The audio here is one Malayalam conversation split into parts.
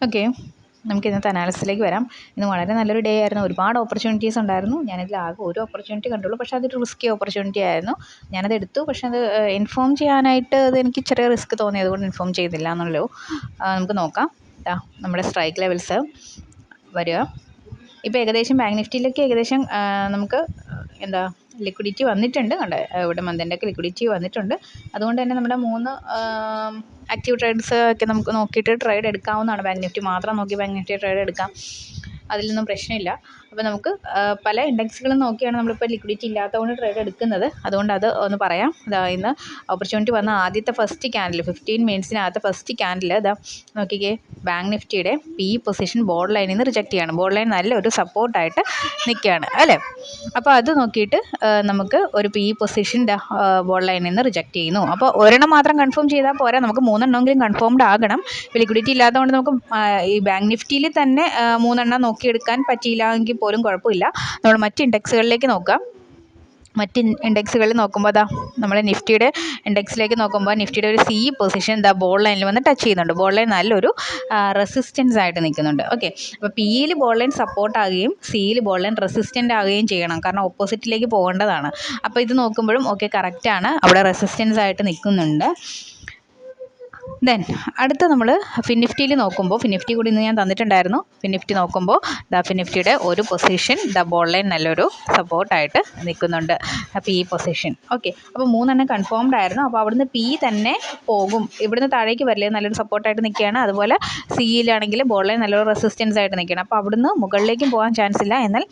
ഓക്കെ, നമുക്ക് ഇന്നത്തെ അനാലിസിലേക്ക് വരാം. ഇന്ന് വളരെ നല്ലൊരു ഡേ ആയിരുന്നു. ഒരുപാട് ഓപ്പർച്യൂണിറ്റീസ് ഉണ്ടായിരുന്നു. ഞാനിതിൽ ആകെ ഒരു ഓപ്പർച്യൂണിറ്റി കണ്ടുള്ളൂ. പക്ഷേ അതൊരു റിസ്കി ഓപ്പർച്യൂണിറ്റി ആയിരുന്നു. ഞാനത് എടുത്തു. പക്ഷേ അത് ഇൻഫോം ചെയ്യാനായിട്ട് അത് എനിക്ക് ചെറിയ റിസ്ക് തോന്നി. അതുകൊണ്ട് ഇൻഫോം ചെയ്തില്ല എന്നുള്ളൂ. നമുക്ക് നോക്കാം. നമ്മുടെ സ്ട്രൈക്ക് ലെവൽസ് വരിക. ഇപ്പോൾ ഏകദേശം ബാങ്ക് നിഫ്റ്റിയിലൊക്കെ ഏകദേശം നമുക്ക് ലിക്വിഡിറ്റി വന്നിട്ടുണ്ട്. ഇവിടെ മന്തിൻ്റെയൊക്കെ ലിക്വിഡിറ്റി വന്നിട്ടുണ്ട്. അതുകൊണ്ട് തന്നെ നമ്മുടെ 3 ആക്റ്റീവ് ട്രേഡ്സ് ഒക്കെ നമുക്ക് നോക്കിയിട്ട് ട്രേഡ് എടുക്കാവുന്നതാണ്. ബാങ്ക് നിഫ്റ്റി മാത്രം നോക്കി ബാങ്ക് നിഫ്റ്റി ട്രേഡ് എടുക്കാം, അതിലൊന്നും പ്രശ്നമില്ല. അപ്പോൾ നമുക്ക് പല ഇൻഡെക്സുകളും നോക്കിയാണ് നമ്മളിപ്പോൾ ലിക്വിഡിറ്റി ഇല്ലാത്തതുകൊണ്ട് ട്രേഡ് എടുക്കുന്നത്. അതുകൊണ്ട് അത് ഒന്ന് പറയാം. ഇന്ന് ഓപ്പർച്യൂണിറ്റി വന്ന ആദ്യത്തെ ഫസ്റ്റ് ക്യാൻഡിൽ 15 മിനിറ്റ്സിനകത്ത് ഫസ്റ്റ് ക്യാൻഡിൽ നോക്കിക്കേ, ബാങ്ക് നിഫ്റ്റിയുടെ പി പൊസിഷൻ ബോർഡ് ലൈനിൽ നിന്ന് റിജക്റ്റ് ചെയ്യാണ്. ബോർഡ് ലൈൻ നല്ലൊരു സപ്പോർട്ടായിട്ട് നിൽക്കുകയാണ് അല്ലേ. അപ്പോൾ അത് നോക്കിയിട്ട് നമുക്ക് ഒരു പി പൊസിഷൻ ബോർഡ് ലൈനിൽ നിന്ന് റിജക്റ്റ് ചെയ്യുന്നു. അപ്പോൾ ഒരെണ്ണം മാത്രം കൺഫേം ചെയ്താൽ പോരാ, നമുക്ക് 3 എണ്ണമെങ്കിലും കൺഫേംഡ് ആകണം. ഇപ്പോൾ ലിക്വിഡിറ്റി ഇല്ലാത്തതുകൊണ്ട് നമുക്ക് ഈ ബാങ്ക് നിഫ്റ്റിയിൽ തന്നെ 3 എണ്ണം നോക്കിയെടുക്കാൻ പറ്റിയില്ല എങ്കിൽ പോലും കുഴപ്പമില്ല. നമ്മൾ മറ്റ് ഇൻഡെക്സുകളിലേക്ക് നോക്കാം. മറ്റ് ഇൻഡെക്സുകളിൽ നോക്കുമ്പോൾ നമ്മൾ നിഫ്റ്റിയുടെ ഇൻഡെക്സിലേക്ക് നോക്കുമ്പോൾ നിഫ്റ്റിയുടെ ഒരു സി പൊസിഷൻ ബോർഡ് ലൈനിൽ വന്ന് ടച്ച് ചെയ്യുന്നുണ്ട്. ബോർഡ് ലൈൻ നല്ലൊരു റെസിസ്റ്റൻസ് ആയിട്ട് നിൽക്കുന്നുണ്ട്. ഓക്കെ, അപ്പോൾ പിയിൽ ബോർഡ് ലൈൻ സപ്പോർട്ട് ആകുകയും സിയിൽ ബോർഡ് ലൈൻ റെസിസ്റ്റൻ്റ് ആകുകയും ചെയ്യണം. കാരണം ഓപ്പോസിറ്റിലേക്ക് പോകേണ്ടതാണ്. അപ്പോൾ ഇത് നോക്കുമ്പോഴും ഓക്കെ, കറക്റ്റാണ്, അവിടെ റെസിസ്റ്റൻസ് ആയിട്ട് നിൽക്കുന്നുണ്ട്. ദെൻ അടുത്ത നമ്മൾ ഫിൻനിഫ്റ്റിയിൽ നോക്കുമ്പോൾ, ഫിൻനിഫ്റ്റി കൂടി ഇന്ന് ഞാൻ തന്നിട്ടുണ്ടായിരുന്നു. ഫിൻനിഫ്റ്റി നോക്കുമ്പോൾ ഫിൻനിഫ്റ്റിയുടെ ഒരു പൊസിഷൻ ബോർഡ് ലൈൻ നല്ലൊരു സപ്പോർട്ടായിട്ട് നിൽക്കുന്നുണ്ട്, പി പൊസിഷൻ. ഓക്കെ, അപ്പോൾ 3 എണ്ണം കൺഫേംഡ് ആയിരുന്നു. അപ്പോൾ അവിടുന്ന് പി തന്നെ പോകും, ഇവിടുന്ന് താഴേക്ക് വരില്ലേ, നല്ലൊരു സപ്പോർട്ടായിട്ട് നിൽക്കുകയാണ്. അതുപോലെ സിയിലാണെങ്കിൽ ബോർഡ് ലൈൻ നല്ലൊരു റെസിസ്റ്റൻസ് ആയിട്ട് നിൽക്കുകയാണ്. അപ്പോൾ അവിടുന്ന് മുകളിലേക്കും പോകാൻ ചാൻസ് ഇല്ല, എന്നാൽ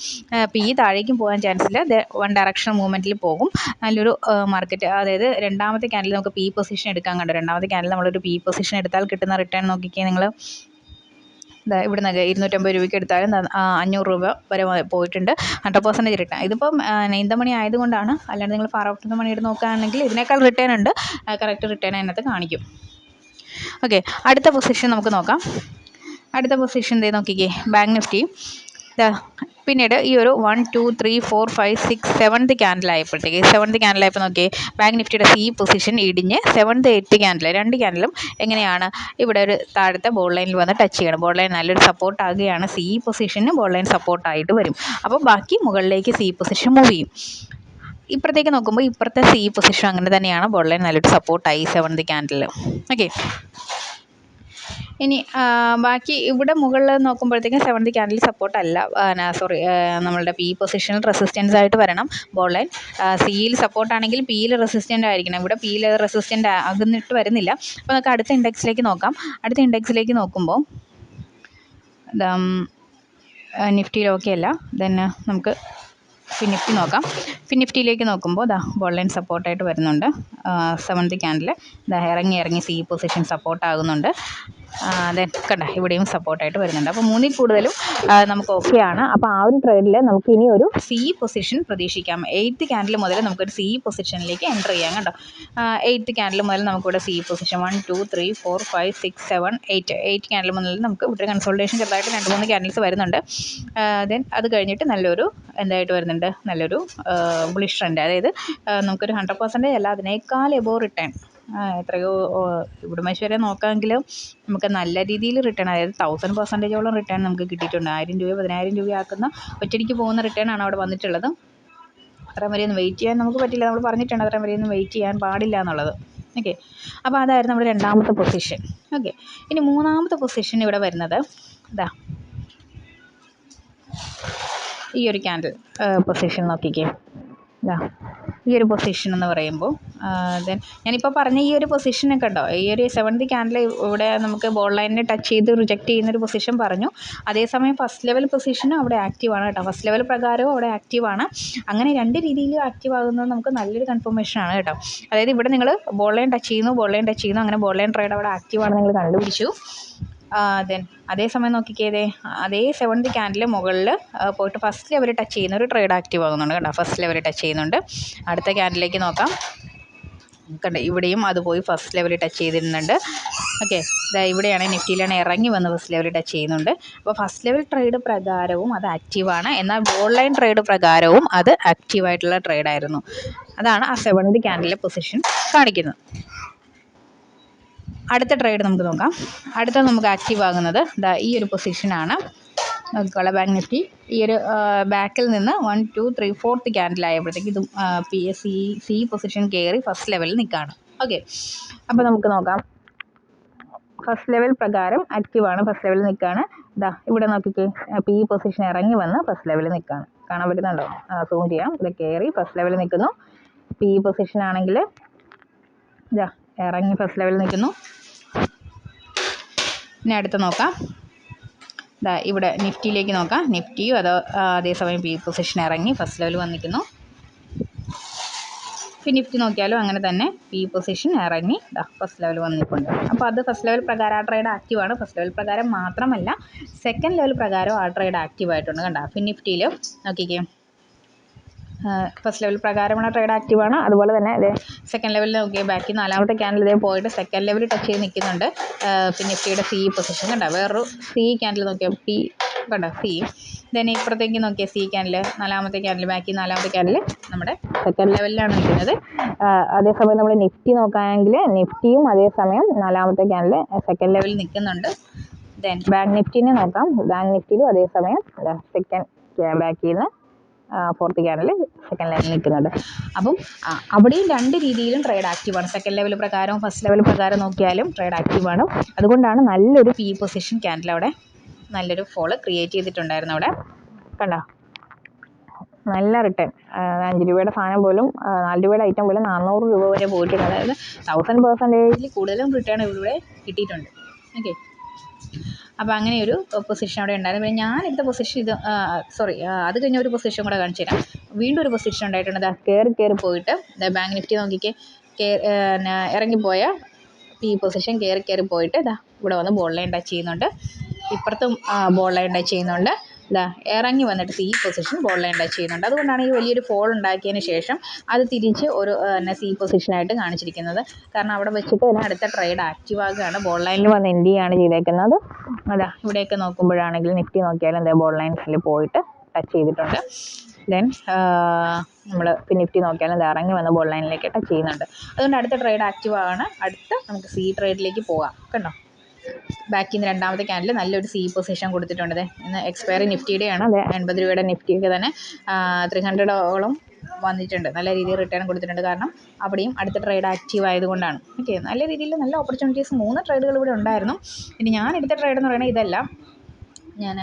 പി താഴേക്കും പോകാൻ ചാൻസ് ഇല്ല. വൺ ഡയറക്ഷൻ മൂവ്മെൻറ്റിൽ പോകും. നല്ലൊരു മാർക്കറ്റ്. അതായത് രണ്ടാമത്തെ ക്യാൻഡിൽ നമുക്ക് പി പൊസിഷൻ എടുക്കാൻ കണ്ടു. രണ്ടാമത്തെ ക്യാൻഡിൽ നമ്മളൊരു പി പൊസിഷൻ എടുത്താൽ കിട്ടുന്ന റിട്ടേൺ നോക്കിക്കേ നിങ്ങൾ. ഇവിടെ നിന്ന് 250 രൂപയ്ക്ക് എടുത്താലും 500 രൂപ വരെ പോയിട്ടുണ്ട്. 100% റിട്ടേൺ. ഇതിപ്പം 9 മണി ആയതുകൊണ്ടാണ്. അല്ലാണ്ട് നിങ്ങൾ ഫാർ ഔട്ട് മണി എടുത്ത് നോക്കുകയാണെങ്കിൽ ഇതിനേക്കാൾ റിട്ടേൺ ഉണ്ട്. കറക്റ്റ് റിട്ടേൺ അതിനകത്ത് കാണിക്കും. ഓക്കെ, അടുത്ത പൊസിഷൻ നമുക്ക് നോക്കാം. അടുത്ത പൊസിഷൻ നോക്കിക്കേ, ബാങ്ക് നിഫ്റ്റി. പിന്നീട് ഈ ഒരു 1 2 3 4 5 6 7th ക്യാൻഡിലായപ്പോഴത്തേക്ക്, 7th ക്യാൻഡിലായപ്പോൾ നോക്കിയേ, ബാങ്ക് നിഫ്റ്റിയുടെ സി പൊസിഷൻ ഇടിഞ്ഞ് 7th 8th ക്യാൻഡിൽ, 2 ക്യാൻഡിലും എങ്ങനെയാണ് ഇവിടെ ഒരു താഴത്തെ ബോർഡ് ലൈനിൽ വന്ന് ടച്ച് ചെയ്യണം. ബോർഡ് ലൈൻ നല്ലൊരു സപ്പോർട്ട് ആകുകയാണ്. സി പൊസിഷന് ബോർഡ് ലൈൻ സപ്പോർട്ടായിട്ട് വരും. അപ്പോൾ ബാക്കി മുകളിലേക്ക് സി പൊസിഷൻ മൂവ് ചെയ്യും. ഇപ്പുറത്തേക്ക് നോക്കുമ്പോൾ ഇപ്പുറത്തെ സി പൊസിഷൻ അങ്ങനെ തന്നെയാണ്. ബോർഡ് ലൈൻ നല്ലൊരു സപ്പോർട്ടായി 7th ക്യാൻഡിൽ. ഓക്കെ, ഇനി ബാക്കി ഇവിടെ മുകളിൽ നോക്കുമ്പോഴത്തേക്കും 7th ക്യാൻഡിൽ സപ്പോർട്ടല്ല, നമ്മളുടെ പി പൊസിഷനിൽ റെസിസ്റ്റൻസ് ആയിട്ട് വരണം ബോർഡ് ലൈൻ. സിയിൽ സപ്പോർട്ടാണെങ്കിൽ പിയിൽ റെസിസ്റ്റൻ്റ് ആയിരിക്കണം. ഇവിടെ പിയിൽ റെസിസ്റ്റൻ്റ് ആകുന്നിട്ട് വരുന്നില്ല. അപ്പോൾ നമുക്ക് അടുത്ത ഇൻഡെക്സിലേക്ക് നോക്കാം. അടുത്ത ഇൻഡെക്സിലേക്ക് നോക്കുമ്പോൾ നിഫ്റ്റിയിൽ ഓക്കെ അല്ല. ദെൻ നമുക്ക് ഫിൻനിഫ്റ്റി നോക്കാം. ഫിൻനിഫ്റ്റിയിലേക്ക് നോക്കുമ്പോൾ ബോർഡ് ലൈൻ സപ്പോർട്ടായിട്ട് വരുന്നുണ്ട്. 7th ക്യാൻഡിൽ ഇറങ്ങി സി പൊസിഷൻ സപ്പോർട്ടാകുന്നുണ്ട്. ദെൻ കണ്ട ഇവിടെയും സപ്പോർട്ടായിട്ട് വരുന്നുണ്ട്. അപ്പോൾ 3ൽ കൂടുതലും നമുക്ക് ഓക്കെയാണ്. അപ്പോൾ ആ ഒരു ട്രേഡിൽ നമുക്ക് ഇനി ഒരു സി പൊസിഷൻ പ്രതീക്ഷിക്കാം. 8th ക്യാൻഡിൽ മുതൽ നമുക്കൊരു സി പൊസിഷനിലേക്ക് എൻ്റർ ചെയ്യാം കേട്ടോ. 8th ക്യാൻഡിൽ മുതൽ നമുക്കിവിടെ സി പൊസിഷൻ 1 2 3 4 5 6 7 8 ക്യാൻഡിൽ മുതൽ നമുക്ക് ഇവിടെ കൺസോൾട്ടേഷൻ ചെറുതായിട്ട് 2-3 ക്യാൻഡിൽസ് വരുന്നുണ്ട്. ദെൻ അത് കഴിഞ്ഞിട്ട് നല്ലൊരു എന്തായിട്ട് വരുന്നുണ്ട്, നല്ലൊരു ബുള്ളിഷ് ട്രെൻഡ്. അതായത് നമുക്കൊരു 100% അല്ല, അതിനേക്കാൾ എബോവ് റിട്ടേൺ, എത്രയോ ഇവിടുമേശ് വരെ നോക്കാമെങ്കിലും നമുക്ക് നല്ല രീതിയിൽ റിട്ടേൺ, അതായത് 1000% റിട്ടേൺ നമുക്ക് കിട്ടിയിട്ടുണ്ട്. 1000 രൂപ 10000 രൂപയാക്കുന്ന ഒറ്റയ്ക്ക് പോകുന്ന റിട്ടേൺ ആണ് അവിടെ വന്നിട്ടുള്ളത്. അത്രയും വരെയൊന്നും വെയിറ്റ് ചെയ്യാൻ നമുക്ക് പറ്റില്ല. നമ്മൾ പറഞ്ഞിട്ടുണ്ട് അത്രയും വരെയൊന്നും വെയിറ്റ് ചെയ്യാൻ പാടില്ല എന്നുള്ളത്. ഓക്കെ, അപ്പോൾ അതായിരുന്നു നമ്മുടെ 2ാമത്തെ പൊസിഷൻ. ഓക്കെ, ഇനി 3ാമത്തെ പൊസിഷൻ ഇവിടെ വരുന്നത് ഈ ഒരു ക്യാൻഡിൽ പൊസിഷൻ നോക്കിക്കേ. ഈ ഒരു പൊസിഷൻ എന്ന് പറയുമ്പോൾ ദെൻ ഞാനിപ്പോൾ പറഞ്ഞ ഈ ഒരു പൊസിഷനൊക്കെ ഉണ്ടോ, ഈ ഒരു 7th ക്യാൻഡിൽ ഇവിടെ നമുക്ക് ബോർഡ് ലൈനിനെ ടച്ച് ചെയ്ത് റിജക്റ്റ് ചെയ്യുന്നൊരു പൊസിഷൻ പറഞ്ഞു. അതേസമയം ഫസ്റ്റ് ലെവൽ പൊസിഷനും അവിടെ ആക്റ്റീവാണ് കേട്ടോ. ഫസ്റ്റ് ലെവൽ പ്രകാരവും അവിടെ ആക്റ്റീവാണ്. അങ്ങനെ 2 രീതിയിലും ആക്റ്റീവ് ആകുന്നത് നമുക്ക് നല്ലൊരു കൺഫർമേഷനാണ് കേട്ടോ. അതായത് ഇവിടെ നിങ്ങൾ ബോർഡ് ലൈൻ ടച്ച് ചെയ്യുന്നു, അങ്ങനെ ബോർഡ് ലൈൻ ട്രേഡ് അവിടെ ആക്റ്റീവാണ് നിങ്ങൾ കണ്ടുപിടിച്ചു. ദെൻ അതേസമയം നോക്കിക്കേ, അതേ 7th ക്യാൻഡിൽ മുകളിൽ പോയിട്ട് ഫസ്റ്റ് ലെവൽ ടച്ച് ചെയ്യുന്ന ഒരു ട്രേഡ് ആക്റ്റീവ് ആകുന്നുണ്ട് കേട്ടോ. ഫസ്റ്റ് ലെവൽ ടച്ച് ചെയ്യുന്നുണ്ട്. അടുത്ത ക്യാൻഡിലേക്ക് നോക്കാം. കണ്ട ഇവിടെയും അത് പോയി ഫസ്റ്റ് ലെവൽ ടച്ച് ചെയ്തിരുന്നുണ്ട്. ഓക്കെ, ഇവിടെയാണ് നിഫ്റ്റിയിലാണ് ഇറങ്ങി വന്ന് ഫസ്റ്റ് ലെവൽ ടച്ച് ചെയ്യുന്നുണ്ട്. അപ്പോൾ ഫസ്റ്റ് ലെവൽ ട്രേഡ് പ്രകാരവും അത് ആക്റ്റീവാണ്, എന്നാൽ ബോർഡ് ലൈൻ ട്രേഡ് പ്രകാരവും അത് ആക്റ്റീവായിട്ടുള്ള ട്രേഡായിരുന്നു. അതാണ് ആ 7th ക്യാൻഡിലെ പൊസിഷൻ കാണിക്കുന്നത്. അടുത്ത ട്രേഡ് നമുക്ക് നോക്കാം. അടുത്ത നമുക്ക് ആക്റ്റീവ് ആകുന്നത് ഈ ഒരു പൊസിഷനാണ്. നോക്കിക്കോളാം, ബാങ്ക് നിഫ്റ്റി ഈ ഒരു ബാക്കിൽ നിന്ന് 1 2 3 4th ക്യാൻഡിലായപ്പോഴത്തേക്ക് ഇതും സി പൊസിഷൻ കയറി ഫസ്റ്റ് ലെവലിൽ നിൽക്കുകയാണ്. ഓക്കെ, അപ്പോൾ നമുക്ക് നോക്കാം. ഫസ്റ്റ് ലെവൽ പ്രകാരം ആക്റ്റീവാണ്, ഫസ്റ്റ് ലെവലിൽ നിൽക്കുകയാണ്. ഇവിടെ നോക്കിക്കേ, പി പൊസിഷൻ ഇറങ്ങി വന്ന് ഫസ്റ്റ് ലെവലിൽ നിൽക്കുകയാണ്. കാണാൻ പറ്റുന്നുണ്ടോ? സൂം ചെയ്യാം. ഇത് കയറി ഫസ്റ്റ് ലെവലിൽ നിൽക്കുന്നു. പി പൊസിഷൻ ആണെങ്കിൽ ഇറങ്ങി ഫസ്റ്റ് ലെവലിൽ നിൽക്കുന്നു. ഇനി അടുത്ത് നോക്കാം. ഇവിടെ നിഫ്റ്റിയിലേക്ക് നോക്കാം. നിഫ്റ്റിയും അതേസമയം പി പൊസിഷൻ ഇറങ്ങി ഫസ്റ്റ് ലെവൽ വന്നിരിക്കുന്നു. നിഫ്റ്റി നോക്കിയാലും അങ്ങനെ തന്നെ പി പൊസിഷൻ ഇറങ്ങി ഫസ്റ്റ് ലെവൽ വന്നിട്ടുണ്ട്. അപ്പോൾ അത് ഫസ്റ്റ് ലെവൽ പ്രകാരം ആ ട്രേഡ് ആക്റ്റീവാണ്. ഫസ്റ്റ് ലെവൽ പ്രകാരം മാത്രമല്ല, സെക്കൻഡ് ലെവൽ പ്രകാരം ആ ട്രേഡ് ആക്റ്റീവായിട്ടുണ്ട്. കണ്ടോ, നിഫ്റ്റിയിൽ നോക്കിക്കേ, ഫസ്റ്റ് ലെവൽ പ്രകാരമുള്ള ട്രേഡ് ആക്റ്റീവാണ്. അതുപോലെ തന്നെ സെക്കൻഡ് ലെവലിൽ നോക്കിയാൽ ബാക്കി 4ാമത്തെ ക്യാൻഡിൽ ഇതേ പോയിട്ട് സെക്കൻഡ് ലെവൽ ടച്ച് ചെയ്ത് നിൽക്കുന്നുണ്ട്. നിഫ്റ്റിയുടെ സി പൊസിഷൻ കണ്ടോ, വേറൊരു സി ക്യാൻഡിൽ നോക്കിയാൽ പി കണ്ടോ, സി. ദെൻ ഇപ്പുറത്തേക്ക് നോക്കിയാൽ സി ക്യാൻഡിൽ, 4ാമത്തെ ക്യാൻഡിൽ, ബാക്കി 4ാമത്തെ ക്യാൻഡിൽ നമ്മുടെ സെക്കൻഡ് ലെവലിലാണ് നിൽക്കുന്നത്. അതേസമയം നമ്മൾ നിഫ്റ്റി നോക്കുകയാണെങ്കിൽ നിഫ്റ്റിയും അതേസമയം 4ാമത്തെ ക്യാൻഡിൽ സെക്കൻഡ് ലെവലിൽ നിൽക്കുന്നുണ്ട്. ദെൻ ബാങ്ക് നിഫ്റ്റിനെ നോക്കാം. ബാങ്ക് നിഫ്റ്റിയിലും അതേസമയം സെക്കൻഡ് ബാക്കിൽ നിന്ന് 4th ക്യാൻഡിൽ സെക്കൻഡ് ലെവലിൽ നിൽക്കുന്നുണ്ട്. അപ്പം അവിടെയും 2 രീതിയിലും ട്രേഡ് ആക്റ്റീവാണ്. സെക്കൻഡ് ലെവൽ പ്രകാരവും ഫസ്റ്റ് ലെവൽ പ്രകാരം നോക്കിയാലും ട്രേഡ് ആക്റ്റീവാണ്. അതുകൊണ്ടാണ് നല്ലൊരു പി പൊസിഷൻ ക്യാൻഡിൽ അവിടെ നല്ലൊരു ഫോള് ക്രിയേറ്റ് ചെയ്തിട്ടുണ്ടായിരുന്നു. അവിടെ കണ്ടോ, നല്ല റിട്ടേൺ. 5 രൂപയുടെ സാധനം പോലും 4 രൂപയുടെ ഐറ്റം പോലും 400 രൂപ വരെ പോയിട്ടുണ്ട്. അതായത് 1000% കൂടുതലും റിട്ടേൺ ഇവിടെ കിട്ടിയിട്ടുണ്ട്. ഓക്കെ, അപ്പോൾ അങ്ങനെയൊരു പൊസിഷൻ അവിടെ ഉണ്ടായിരുന്നു. പിന്നെ ഞാനെടുത്ത പൊസിഷൻ അത് കഴിഞ്ഞ ഒരു പൊസിഷൻ കൂടെ കാണിച്ചു തരാം. വീണ്ടും ഒരു പൊസിഷൻ ഉണ്ടായിട്ടുണ്ട്. കയറി പോയിട്ട് ബാങ്ക് നിഫ്റ്റി നോക്കിക്കേ, ഇറങ്ങിപ്പോയ പി പൊസിഷൻ കയറി പോയിട്ട് ഇവിടെ വന്ന് ബോൾ ലൈൻ ടച്ച് ചെയ്യുന്നുണ്ട്. ഇപ്പുറത്തും ബോൾ ലൈൻ ടച്ച് ചെയ്യുന്നുണ്ട്. ഇറങ്ങി വന്നിട്ട് C position ball line touch ചെയ്യുന്നുണ്ട്. അതുകൊണ്ടാണ് ഈ വലിയൊരു ഫോൾ ഉണ്ടാക്കിയതിന് ശേഷം അത് തിരിച്ച് ഒരു സി പൊസിഷനായിട്ട് കാണിച്ചിരിക്കുന്നത്. കാരണം അവിടെ വെച്ചിട്ട് തന്നെ അടുത്ത ട്രേഡ് ആക്റ്റീവ് ആകുകയാണ്. ബോൾ ലൈനിൽ വന്ന് എൻഡ് ചെയ്യുകയാണ് ചെയ്തേക്കുന്നത്. ഇവിടെയൊക്കെ നോക്കുമ്പോഴാണെങ്കിൽ നിഫ്റ്റി നോക്കിയാലും ബോൾ ലൈൻസിൽ പോയിട്ട് ടച്ച് ചെയ്തിട്ടുണ്ട്. ദെൻ നമ്മൾ നിഫ്റ്റി നോക്കിയാലും ഇറങ്ങി വന്ന് ബോൾ ലൈനിലേക്ക് ടച്ച് ചെയ്യുന്നുണ്ട്. അതുകൊണ്ട് അടുത്ത ട്രേഡ് ആക്റ്റീവ് ആണ്. അടുത്ത നമുക്ക് സി ട്രേഡിലേക്ക് പോകാം. കണ്ടോ, ബാക്കിൽ നിന്ന് 2ാമത്തെ ക്യാൻഡിൽ നല്ലൊരു സി പൊസിഷൻ കൊടുത്തിട്ടുണ്ട്. ഇന്ന് എക്സ്പയറി നിഫ്റ്റിയുടെയാണ്. 80 രൂപയുടെ നിഫ്റ്റിയൊക്കെ തന്നെ 300ഓളം വന്നിട്ടുണ്ട്. നല്ല രീതിയിൽ റിട്ടേൺ കൊടുത്തിട്ടുണ്ട്. കാരണം അവിടെയും അടുത്ത ട്രേഡ് ആക്റ്റീവ് ആയതുകൊണ്ടാണ്. ഓക്കെ, നല്ല രീതിയിൽ നല്ല ഓപ്പർച്യൂണിറ്റീസ് 3 ട്രേഡുകൾ ഇവിടെ ഉണ്ടായിരുന്നു. ഇനി ഞാൻ എടുത്ത ട്രേഡ് എന്ന് പറയുന്നത് ഇതല്ല. ഞാൻ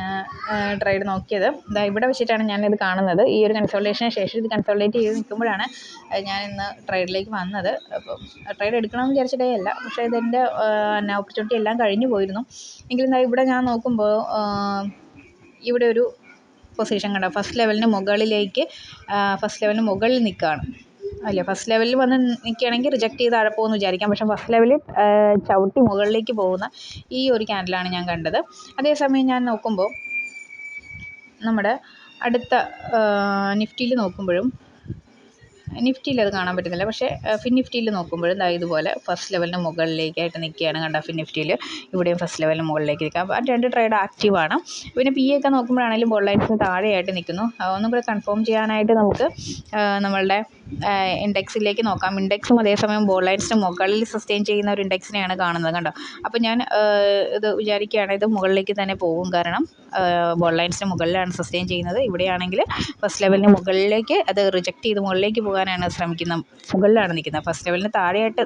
ട്രേഡ് നോക്കിയത് ഇവിടെ വെച്ചിട്ടാണ് ഞാനിത് കാണുന്നത്. ഈ ഒരു കൺസോൾട്ടേഷന് ശേഷം ഇത് കൺസോൾട്ടേറ്റ് ചെയ്ത് നിൽക്കുമ്പോഴാണ് ഞാൻ ഇന്ന് ട്രേഡിലേക്ക് വന്നത്. അപ്പം ട്രേഡ് എടുക്കണമെന്ന് വിചാരിച്ചിട്ടേ അല്ല, പക്ഷേ ഇതെൻ്റെ ഓപ്പർച്യൂണിറ്റി എല്ലാം കഴിഞ്ഞു പോയിരുന്നു. എങ്കിലും ഇവിടെ ഞാൻ നോക്കുമ്പോൾ ഇവിടെ ഒരു പൊസിഷൻ കണ്ടോ, ഫസ്റ്റ് ലെവലിന് മുകളിൽ നിൽക്കുകയാണ്. അല്ലേ, ഫസ്റ്റ് ലെവലിൽ വന്ന് നിൽക്കുകയാണെങ്കിൽ റിജക്റ്റ് ചെയ്ത് താഴെ പോകുമെന്ന് വിചാരിക്കാം. പക്ഷേ ഫസ്റ്റ് ലെവലിൽ ചവിട്ടി മുകളിലേക്ക് പോകുന്ന ഈ ഒരു ക്യാൻഡിലാണ് ഞാൻ കണ്ടത്. അതേസമയം ഞാൻ നോക്കുമ്പോൾ നമ്മുടെ അടുത്ത നിഫ്റ്റിയിൽ നോക്കുമ്പോഴും നിഫ്റ്റിയിൽ അത് കാണാൻ പറ്റുന്നില്ല. പക്ഷേ നിഫ്റ്റിയിൽ നോക്കുമ്പോഴും ഇതുപോലെ ഫസ്റ്റ് ലെവലിന് മുകളിലേക്കായിട്ട് നിൽക്കുകയാണ്. കണ്ട, നിഫ്റ്റിയിൽ ഇവിടെയും ഫസ്റ്റ് ലെവലിന് മുകളിലേക്ക് നിൽക്കുക. അപ്പോൾ 2 ട്രേഡ് ആക്റ്റീവാണ്. പിന്നെ പി ഒക്കെ നോക്കുമ്പോഴാണെങ്കിലും ബോൾ ലൈൻസിന് താഴെയായിട്ട് നിൽക്കുന്നു. ഒന്നും കൂടെ കൺഫേം ചെയ്യാനായിട്ട് നമുക്ക് നമ്മളുടെ ഇൻഡെക്സിലേക്ക് നോക്കാം. ഇൻഡെക്സും അതേസമയം ബോൾ ലൈൻസിന് മുകളിൽ സസ്റ്റെയിൻ ചെയ്യുന്ന ഒരു ഇൻഡെക്സിനെയാണ് കാണുന്നത്. കണ്ടോ, അപ്പോൾ ഞാൻ ഇത് വിചാരിക്കുകയാണ് ഇത് മുകളിലേക്ക് തന്നെ പോകും. കാരണം ബോൾ ലൈൻസിന് മുകളിലാണ് സസ്റ്റെയിൻ ചെയ്യുന്നത്. ഇവിടെയാണെങ്കിൽ ഫസ്റ്റ് ലെവലിന് മുകളിലേക്ക് അത് റിജക്റ്റ് ചെയ്ത് മുകളിലേക്ക് പോകാനാണ് ശ്രമിക്കുന്നത്. മുകളിലാണ് നിൽക്കുന്നത്. ഫസ്റ്റ് ലെവലിന് താഴെയായിട്ട്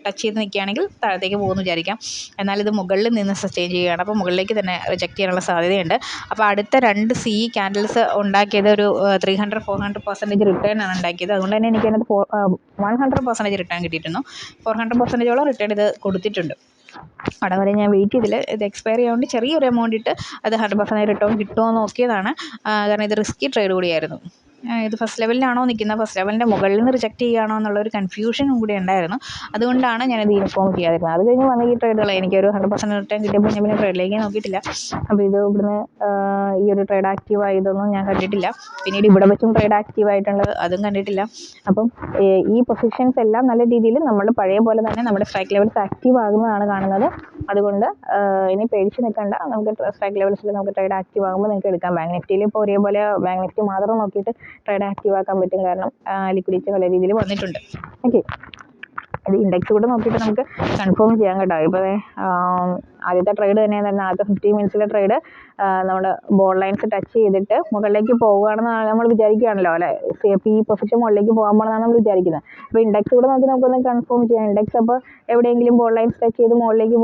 ടച്ച് ചെയ്ത് നിൽക്കുകയാണെങ്കിൽ താഴത്തേക്ക് പോകുമെന്ന് വിചാരിക്കാം. എന്നാൽ ഇത് മുകളിൽ നിന്ന് സസ്റ്റെയിൻ ചെയ്യുകയാണ്. അപ്പോൾ മുകളിലേക്ക് തന്നെ റിജക്റ്റ് ചെയ്യാനുള്ള സാധ്യതയുണ്ട്. അപ്പോൾ അടുത്ത 2 സി ക്യാൻഡിൽസ് ഉണ്ടാക്കിയത് ഒരു 300-400% റിട്ടേൺ ആണ് ഉണ്ടാക്കിയത്. അതുകൊണ്ട് തന്നെ എനിക്കതിനകത്ത് 100% റിട്ടേൺ കിട്ടിയിരുന്നു. 400%ഓളം റിട്ടേൺ ഇത് കൊടുത്തിട്ടുണ്ട്. അവിടെ വരെ ഞാൻ വെയിറ്റ് ചെയ്തില്ല. ഇത് എക്സ്പയർ ചെയ്യാണ്ട് ചെറിയൊരു എമൗണ്ട് ഇട്ട് അത് 100% റിട്ടേൺ കിട്ടുമോ എന്ന് നോക്കിയതാണ്. കാരണം ഇത് റിസ്കി ട്രേഡ് കൂടിയായിരുന്നു. ഇത് ഫസ്റ്റ് ലെവലിലാണോ നിൽക്കുന്നത്, ഫസ്റ്റ് ലെവലിൻ്റെ മുകളിൽ നിന്ന് റിജക്റ്റ് ചെയ്യുകയാണോ എന്നുള്ളൊരു കൺഫ്യൂഷനും കൂടി ഉണ്ടായിരുന്നു. അതുകൊണ്ടാണ് ഞാനത് ഇൻഫോം ചെയ്യാതിരുന്നത്. അത് കഴിഞ്ഞ് വന്ന ഈ ട്രേഡുകൾ എനിക്കൊരു 100% റിട്ടേൺ കിട്ടിയപ്പോൾ ഞാൻ പിന്നെ ട്രേഡിലേക്ക് നോക്കിയിട്ടില്ല. അപ്പോൾ ഇത് ഇവിടുന്ന് ഈ ഒരു ട്രേഡ് ആക്റ്റീവ് ആയതൊന്നും ഞാൻ കണ്ടിട്ടില്ല. പിന്നീട് ഇവിടെ വെച്ചും ട്രേഡ് ആക്റ്റീവ് ആയിട്ടുള്ളത് അതും കണ്ടിട്ടില്ല. അപ്പം ഈ പൊസിഷൻസ് എല്ലാം നല്ല രീതിയിൽ നമ്മൾ പഴയ പോലെ തന്നെ നമ്മുടെ സ്ട്രൈക്ക് ലെവൽസ് ആക്റ്റീവ് ആകുന്നതാണ് കാണുന്നത്. അതുകൊണ്ട് ഇനി പേടിച്ച് നിൽക്കേണ്ട. നമുക്ക് സ്ട്രൈക്ക് ലെവൽസിൽ നമുക്ക് ട്രേഡ് ആക്റ്റീവ് ആകുമ്പോൾ നിങ്ങൾക്ക് എടുക്കാം. ബാങ്ക് നിഫ്റ്റിയിൽ ഇപ്പോൾ ഒരേപോലെ ബാങ്ക് നിഫ്റ്റി മാത്രം നോക്കിയിട്ട് ട്രേഡ് ആക്റ്റീവ് ആക്കാൻ പറ്റും. കാരണം ലിക്വിഡിറ്റി നല്ല രീതിയിൽ വന്നിട്ടുണ്ട്. ഓക്കെ, ഇത് ഇൻഡെക്സ് കൂടെ നോക്കിയിട്ട് നമുക്ക് കൺഫേം ചെയ്യാൻ കേട്ടോ. ഇപ്പോൾ ആദ്യത്തെ ട്രേഡ് തന്നെ ആദ്യത്തെ 15 മിനിറ്റ്സിലെ ട്രേഡ് നമ്മൾ ബോൾ ലൈൻസ് ടച്ച് ചെയ്തിട്ട് മുകളിലേക്ക് പോവുകയാണെന്ന് നമ്മൾ വിചാരിക്കുകയാണല്ലോ അല്ലേ. ഈ പൊസിഷൻ മുകളിലേക്ക് പോകാൻ പോകണമെന്നാണ് നമ്മൾ വിചാരിക്കുന്നത്. അപ്പോൾ ഇൻഡെക്സ് കൂടെ നോക്കി നമുക്കൊന്ന് കൺഫേം ചെയ്യാം. ഇൻഡെക്സ് അപ്പോൾ എവിടെയെങ്കിലും ബോൾ ലൈൻസ് ടച്ച് ചെയ്ത് മുകളിലേക്ക്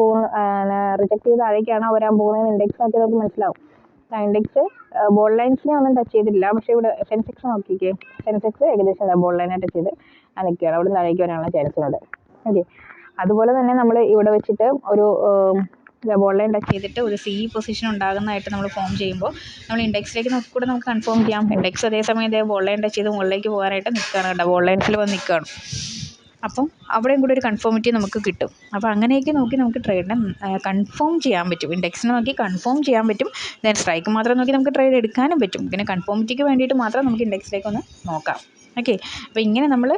റിജക്ട് ചെയ്ത് താഴേക്കാണോ വരാൻ പോകുന്നത് ഇൻഡെക്സ് നോക്കി നമുക്ക് മനസ്സിലാവും. ഇൻഡെക്സ് ബോൾ ലൈൻസിനെ ഒന്നും ടച്ച് ചെയ്തിട്ടില്ല. പക്ഷേ ഇവിടെ സെൻസെക്സ് നോക്കിക്കേ, സെൻസെക്സ് ഏകദേശം ബോൾ ലൈനെ ടച്ച് ചെയ്ത് നിൽക്കുകയാണ്. അവിടെ താഴേക്ക് വരാനുള്ള ചാൻസ് ഉണ്ട്. ഓക്കെ, അതുപോലെ തന്നെ നമ്മൾ ഇവിടെ വെച്ചിട്ട് ഒരു ബോൾ ലൈൻ ടച്ച് ചെയ്തിട്ട് ഒരു സി പൊസിഷൻ ഉണ്ടാകുന്നതായിട്ട് നമ്മൾ ഫോം ചെയ്യുമ്പോൾ നമ്മൾ ഇൻഡെക്സിലേക്ക് നോക്കിക്കൂടെ നമുക്ക് കൺഫേം ചെയ്യാം. ഇൻഡെക്സ് അതേസമയം ഇതേ ബോൾ ലൈൻ ടച്ച് ചെയ്ത് മുകളിലേക്ക് പോകാനായിട്ട് നിൽക്കുകയാണ് കേട്ടോ, ബോൾ ലൈൻസിൽ വന്ന് നിൽക്കുകയാണ്. അപ്പം അവിടെയും കൂടെ ഒരു കൺഫേമിറ്റി നമുക്ക് കിട്ടും. അപ്പോൾ അങ്ങനെയൊക്കെ നോക്കി നമുക്ക് ട്രേഡിനെ കൺഫേം ചെയ്യാൻ പറ്റും. ഇൻഡെക്സിനെ നോക്കി കൺഫേം ചെയ്യാൻ പറ്റും. ദെൻ സ്ട്രൈക്ക് മാത്രം നോക്കി നമുക്ക് ട്രേഡ് എടുക്കാനും പറ്റും. പിന്നെ കൺഫേമിറ്റിക്ക് വേണ്ടിയിട്ട് മാത്രം നമുക്ക് ഇൻഡെക്സിലേക്ക് ഒന്ന് നോക്കാം. ഓക്കെ, അപ്പോൾ ഇങ്ങനെ നമ്മൾ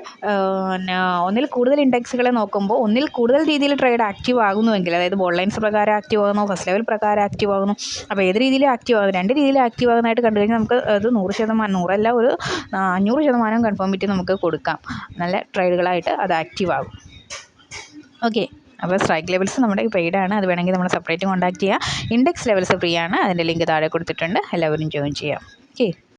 ഒന്നിൽ കൂടുതൽ ഇൻഡെക്സുകളെ നോക്കുമ്പോൾ ഒന്നിൽ കൂടുതൽ രീതിയിൽ ട്രേഡ് ആക്റ്റീവ് ആകുന്നുവെങ്കിൽ, അതായത് ബോൾ ലൈൻസ് പ്രകാരം ആക്റ്റീവ് ആകുന്നു, ഫസ്റ്റ് ലെവൽ പ്രകാരം ആക്റ്റീവ് ആകുന്നു, അപ്പോൾ ഏത് രീതിയിൽ ആക്റ്റീവ് ആകുന്നു, രണ്ട് രീതിയിൽ ആക്റ്റീവ് ആകുന്നതായിട്ട് കണ്ടു കഴിഞ്ഞാൽ നമുക്ക് അത് 100%, 100 ഒരു 500% കൺഫേമിറ്റി നമുക്ക് കൊടുക്കാം. നല്ല ട്രേഡുകളായിട്ട് അത് ആക്റ്റീവ് ആകും. ഓക്കെ, അപ്പോൾ സ്ട്രൈക്ക് ലെവൽസ് നമ്മുടെ പെയ്ഡാണ്. അത് വേണമെങ്കിൽ നമ്മൾ സെപ്പറേറ്റ് കോൺടാക്ട് ചെയ്യുക. ഇൻഡെക്സ് ലെവൽസ് ഫ്രീ ആണ്. അതിൻ്റെ ലിങ്ക് താഴെ കൊടുത്തിട്ടുണ്ട്. എല്ലാവരും ജോയിൻ ചെയ്യാം. ഓക്കെ.